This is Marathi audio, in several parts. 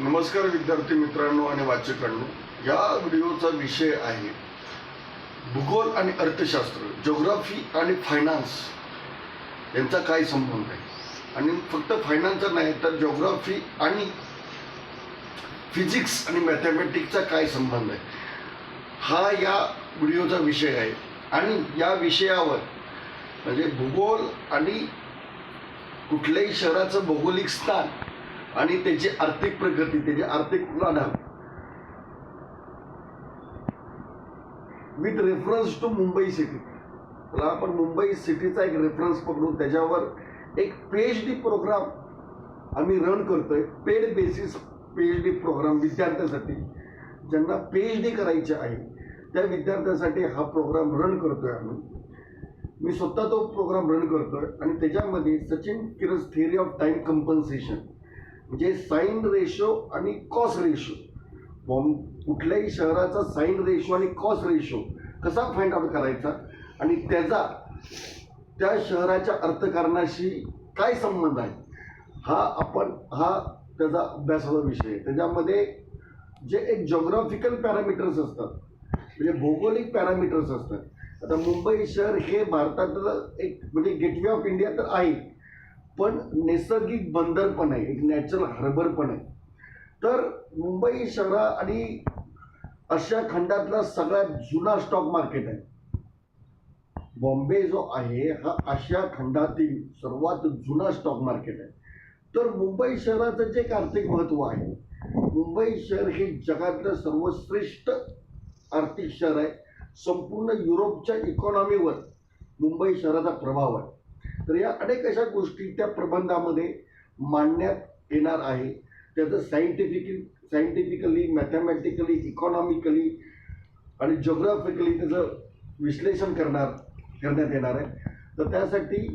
नमस्कार विद्यार्थी मित्रांनो आणि वाचकांनो, या व्हिडिओचा विषय आहे भूगोल आणि अर्थशास्त्र, जिओग्राफी आणि फायनान्स यांचा काय संबंध आहे. आणि फक्त फायनान्सचा नाही तर जिओग्राफी आणि फिजिक्स आणि मॅथमॅटिक्सचा काय संबंध आहे, हा या व्हिडिओचा विषय आहे. आणि या विषयावर म्हणजे भूगोल आणि कुठल्याही शहराचं भौगोलिक स्थान आणि त्याची आर्थिक प्रगती, त्याची आर्थिक उलाढाल with reference to Mumbai city. तर आपण मुंबई सिटीचा एक रेफरन्स पकडून त्याच्यावर एक PhD प्रोग्राम आम्ही रन करतोय. पेड बेसिस PhD प्रोग्राम विद्यार्थ्यांसाठी, ज्यांना PhD करायचे आहे त्या विद्यार्थ्यांसाठी हा प्रोग्राम रन करतोय आम्ही. मी स्वतः तो प्रोग्राम रन करतोय आणि त्याच्यामध्ये Sachin किरस theory of time compensation म्हणजे साइन रेशो आणि कॉस्ट रेशो, कुठल्याही शहराचा साइन रेशो आणि कॉस्ट रेशो कसा फाइंड आउट करायचा आणि त्याचा त्या शहराच्या अर्थकारणाशी काय संबंध आहे, हा त्याचा अभ्यासाचा विषय आहे. त्याच्यामध्ये जे एक जिओग्राफिकल पॅरामीटर्स असतात, म्हणजे भौगोलिक पॅरामीटर्स असतात. आता मुंबई शहर हे भारतातलं एक म्हणजे गेटवे ऑफ इंडिया तर आहे, पण नैसर्गिक बंदर पण आहे, एक नॅचरल हार्बर पण आहे. तर मुंबई शहर आणि आशिया खंडातला सगळ्यात जुना स्टॉक मार्केट आहे. बॉम्बे जो आहे हा आशिया खंडातील सर्वात जुना स्टॉक मार्केट आहे. तर मुंबई शहराचं जे एक आर्थिक महत्त्व आहे, मुंबई शहर हे जगातलं सर्वश्रेष्ठ आर्थिक शहर आहे. संपूर्ण युरोपच्या इकॉनॉमीवर मुंबई शहराचा प्रभाव आहे. तर या अनेक अशा गोष्टी त्या प्रबंधामध्ये मांडण्यात येणार आहे. त्याचं सायंटिफिकली, मॅथमॅटिकली, इकॉनॉमिकली आणि जिओग्राफिकली त्याचं विश्लेषण करण्यात येणार आहे. तर त्यासाठी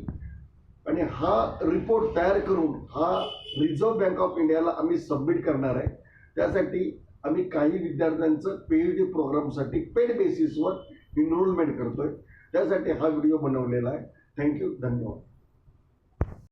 आणि हा रिपोर्ट तयार करून हा रिझर्व्ह बँक ऑफ इंडियाला आम्ही सबमिट करणार आहे. त्यासाठी आम्ही काही विद्यार्थ्यांचं PhD प्रोग्रामसाठी पेड बेसिसवर इनरोलमेंट करतोय. त्यासाठी हा व्हिडिओ बनवलेला आहे. थँक्यू, धन्यवाद.